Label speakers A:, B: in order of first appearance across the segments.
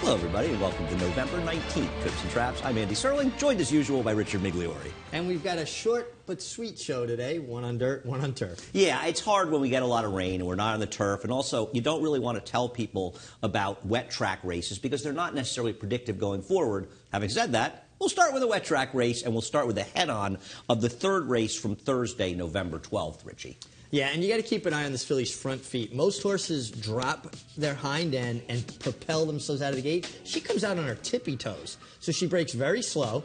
A: Hello, everybody, and welcome to November 19th, Trips and Traps. I'm Andy Serling, joined as usual by Richard Migliore.
B: And we've got a short but sweet show today, one on dirt, one on turf.
A: Yeah, it's hard when we get a lot of rain and we're not on the turf, and also you don't really want to tell people about wet track races because they're not necessarily predictive going forward. Having said that, we'll start with a wet track race, and we'll start with the head-on of the third race from Thursday, November 12th, Richie.
B: Yeah, and you got to keep an eye on this filly's front feet. Most horses drop their hind end and propel themselves out of the gate. She comes out on her tippy toes. So she breaks very slow,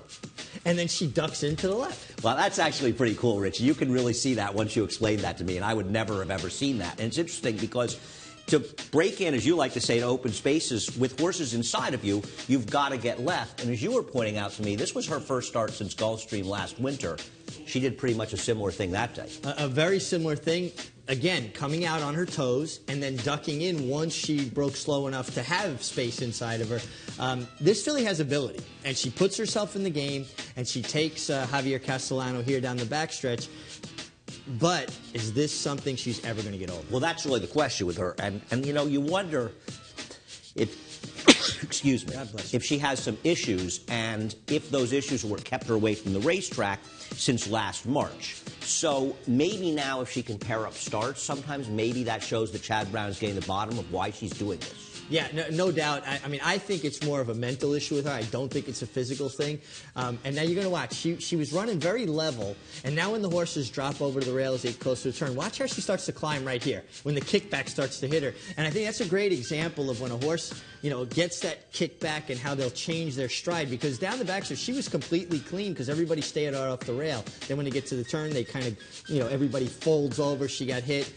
B: and then she ducks into the left.
A: Well, that's actually pretty cool, Richie. You can really see that once you explained that to me, and I would never have ever seen that. And it's interesting because to break in, as you like to say, to open spaces with horses inside of you, you've got to get left. And as you were pointing out to me, this was her first start since Gulfstream last winter. She did pretty much a similar thing that day.
B: A very similar thing. Again, coming out on her toes and then ducking in once she broke slow enough to have space inside of her. This filly has ability, and she puts herself in the game, and she takes Javier Castellano here down the backstretch. But is this something she's ever going to get over?
A: Well, that's really the question with her. And you know, you wonder if, excuse me, if she has some issues, and if those issues were kept her away from the racetrack since last March. So maybe now if she can pair up starts, sometimes maybe that shows that Chad Brown is getting the bottom of why she's doing this.
B: Yeah, no doubt. I mean, I think it's more of a mental issue with her. I don't think it's a physical thing. And now you're going to watch. She was running very level, and now when the horses drop over to the rails, they get close to the turn. Watch how she starts to climb right here when the kickback starts to hit her. And I think that's a great example of when a horse, you know, gets that kickback and how they'll change their stride. Because down the back, so she was completely clean because everybody stayed off the rail. Then when they get to the turn, they kind of, you know, everybody folds over. She got hit.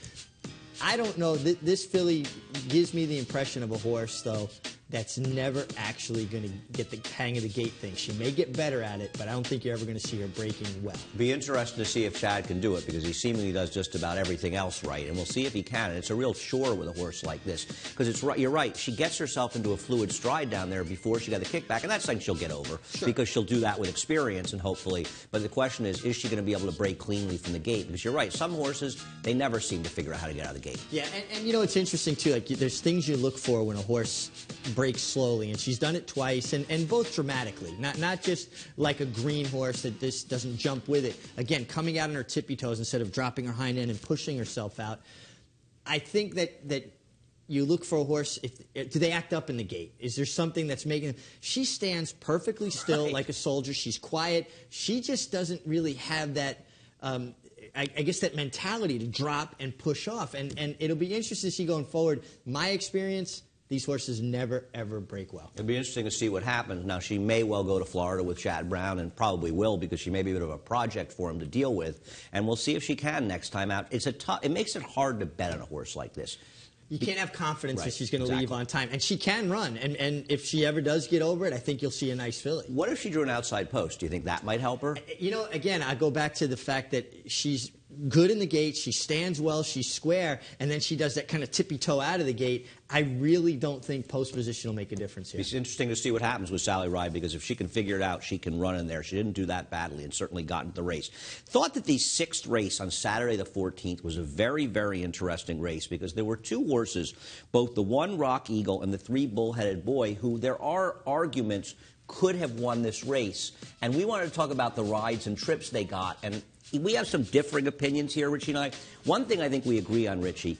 B: I don't know. This filly gives me the impression of a horse, though, that's never actually going to get the hang of the gate thing. She may get better at it, but I don't think you're ever going to see her breaking well.
A: Be interesting to see if Chad can do it, because he seemingly does just about everything else right, and we'll see if he can. And it's a real chore with a horse like this, because it's right. You're right. She gets herself into a fluid stride down there before she got the kickback, and that's something she'll get over, because she'll do that with experience and hopefully. But the question is she going to be able to break cleanly from the gate? Because you're right. Some horses, they never seem to figure out how to get out of the gate.
B: Yeah, and you know, it's interesting too. Like, there's things you look for when a horse breaks slowly, and she's done it twice, and both dramatically. Not just like a green horse that just doesn't jump with it. Again, coming out on her tippy toes instead of dropping her hind end and pushing herself out. I think that you look for a horse, do they act up in the gate? Is there something that's making them? She stands perfectly still like a soldier. She's quiet. She just doesn't really have that, I guess, that mentality to drop and push off. And it'll be interesting to see going forward. My experience, these horses never, ever break well.
A: It'll be interesting to see what happens. Now, she may well go to Florida with Chad Brown, and probably will, because she may be a bit of a project for him to deal with. And we'll see if she can next time out. It makes it hard to bet on a horse like this.
B: You can't have confidence that she's going to leave on time. And she can run. And if she ever does get over it, I think you'll see a nice filly.
A: What if she drew an outside post? Do you think that might help her?
B: You know, again, I go back to the fact that she's good in the gate, she stands well, she's square, and then she does that kind of tippy toe out of the gate. I really don't think post position will make a difference here.
A: It's interesting to see what happens with Sally Ride, because if she can figure it out, she can run in there. She didn't do that badly and certainly got into the race. Thought that the sixth race on Saturday the 14th was a very, very interesting race, because there were two horses, both the one Rock Eagle and the three Bullheaded Boy, who there are arguments could have won this race. And we wanted to talk about the rides and trips they got. And we have some differing opinions here, Richie and I. One thing I think we agree on, Richie,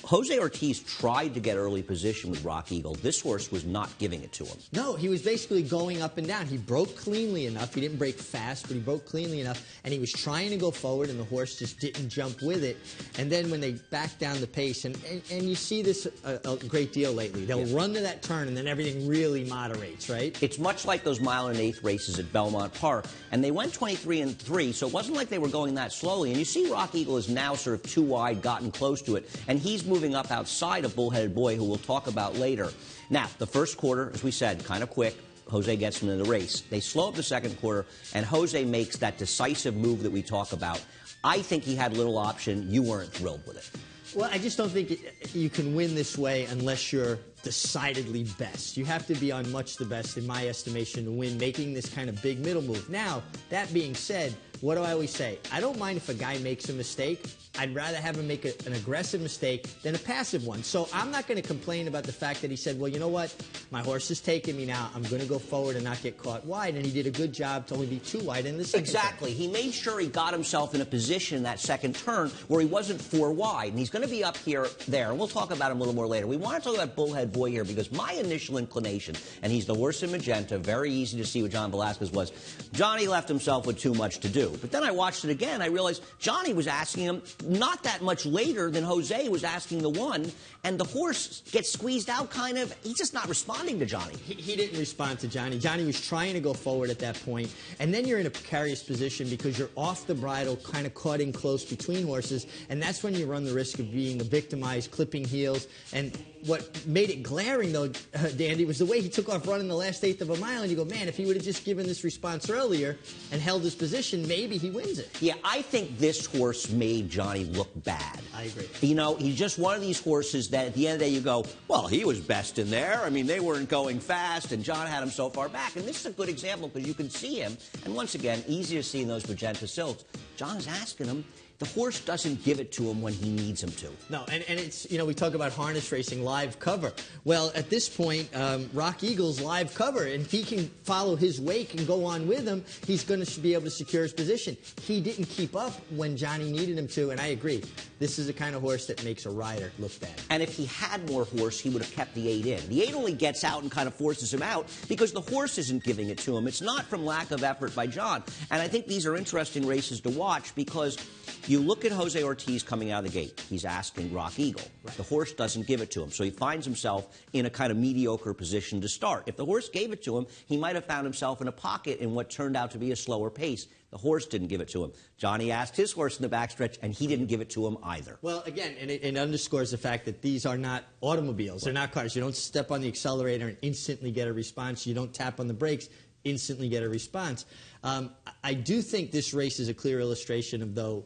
A: Jose Ortiz tried to get early position with Rock Eagle. This horse was not giving it to him.
B: No, he was basically going up and down. He broke cleanly enough. He didn't break fast, but he broke cleanly enough. And he was trying to go forward, and the horse just didn't jump with it. And then when they backed down the pace, and you see this a great deal lately, they'll run to that turn, and then everything really moderates, right?
A: It's much like those mile and eighth races at Belmont Park. And they went 23-3, so it wasn't like they were going that slowly. And you see Rock Eagle is now sort of too wide, gotten close to it. And he's moving up outside of Bullheaded Boy, who we'll talk about later. Now, the first quarter, as we said, kind of quick. Jose gets him in the race. They slow up the second quarter, and Jose makes that decisive move that we talk about. I think he had little option. You weren't thrilled with it.
B: Well, I just don't think you can win this way unless you're decidedly best. You have to be on much the best, in my estimation, to win, making this kind of big middle move. Now, that being said, what do I always say? I don't mind if a guy makes a mistake, I'd rather have him make an aggressive mistake than a passive one. So I'm not going to complain about the fact that he said, well, you know what? My horse is taking me now. I'm going to go forward and not get caught wide. And he did a good job to only be 2 wide in the second
A: Exactly.
B: turn.
A: He made sure he got himself in a position in that second turn where he wasn't 4 wide. And he's going to be up here, there. And we'll talk about him a little more later. We want to talk about Bullhead Boy here because my initial inclination, and he's the horse in magenta, very easy to see what John Velasquez was. Johnny left himself with too much to do. But then I watched it again. I realized Johnny was asking him not that much later than Jose was asking the 1. And the horse gets squeezed out kind of. He's just not responding to Johnny.
B: He didn't respond to Johnny. Johnny was trying to go forward at that point. And then you're in a precarious position because you're off the bridle, kind of caught in close between horses. And that's when you run the risk of being victimized, clipping heels. And what made it glaring, though, Dandy, was the way he took off running the last 1/8 of a mile. And you go, man, if he would have just given this response earlier and held his position, maybe he wins it.
A: Yeah, I think this horse made Johnny look bad.
B: I agree.
A: You know, he's just one of these horses that at the end of the day you go, well, he was best in there. I mean, they weren't going fast, and John had him so far back. And this is a good example because you can see him. And once again, easy to see in those magenta silks. John's asking him. The horse doesn't give it to him when he needs him to.
B: No, and it's, you know, we talk about harness racing, live cover. Well, at this point, Rock Eagle's live cover, and if he can follow his wake and go on with him, he's going to be able to secure his position. He didn't keep up when Johnny needed him to, and I agree. This is the kind of horse that makes a rider look bad.
A: And if he had more horse, he would have kept the 8 in. The 8 only gets out and kind of forces him out because the horse isn't giving it to him. It's not from lack of effort by John. And I think these are interesting races to watch because you look at Jose Ortiz coming out of the gate. He's asking Rock Eagle. Right. The horse doesn't give it to him, so he finds himself in a kind of mediocre position to start. If the horse gave it to him, he might have found himself in a pocket in what turned out to be a slower pace. The horse didn't give it to him. Johnny asked his horse in the backstretch, and he didn't give it to him either.
B: Well, again, and it underscores the fact that these are not automobiles. They're not cars. You don't step on the accelerator and instantly get a response. You don't tap on the brakes, instantly get a response. I do think this race is a clear illustration of, though,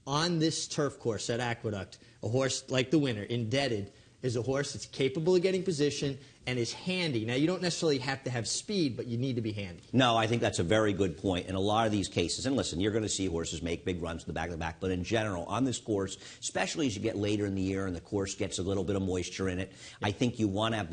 B: on this turf course at Aqueduct, a horse like the winner, Indebted, is a horse that's capable of getting position and is handy. Now, you don't necessarily have to have speed, but you need to be handy.
A: No, I think that's a very good point. In a lot of these cases, and listen, you're going to see horses make big runs to the back of the back, but in general, on this course, especially as you get later in the year and the course gets a little bit of moisture in it, I think you want to have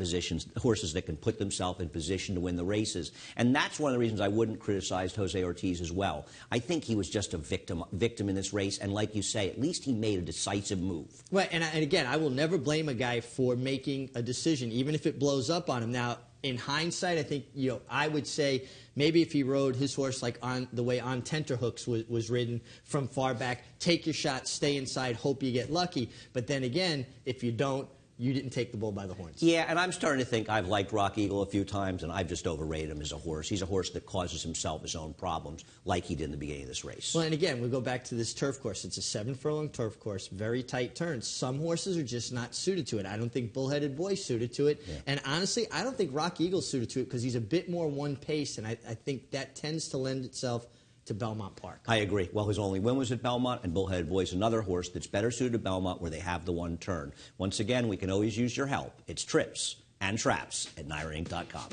A: horses that can put themselves in position to win the races. And that's one of the reasons I wouldn't criticize Jose Ortiz as well. I think he was just a victim in this race, and like you say, at least he made a decisive move.
B: Right, and again, I will never blame a guy for making a decision, even if it blows up on him. Now, in hindsight, I think, you know, I would say maybe if he rode his horse like on the way On Tenterhooks was ridden from far back, take your shot, stay inside, hope you get lucky. But then again, if you don't, you didn't take the bull by the horns.
A: Yeah, and I'm starting to think I've liked Rock Eagle a few times, and I've just overrated him as a horse. He's a horse that causes himself his own problems, like he did in the beginning of this race.
B: Well, and again, we go back to this turf course. It's a 7-furlong turf course, very tight turns. Some horses are just not suited to it. I don't think Bullheaded Boy's suited to it. Yeah. And honestly, I don't think Rock Eagle's suited to it because he's a bit more one pace, and I think that tends to lend itself to Belmont Park.
A: I agree. Well, his only win was at Belmont, and Bullheaded Boy is another horse that's better suited to Belmont where they have the one turn. Once again, we can always use your help. It's trips and traps at NYRAinc.com.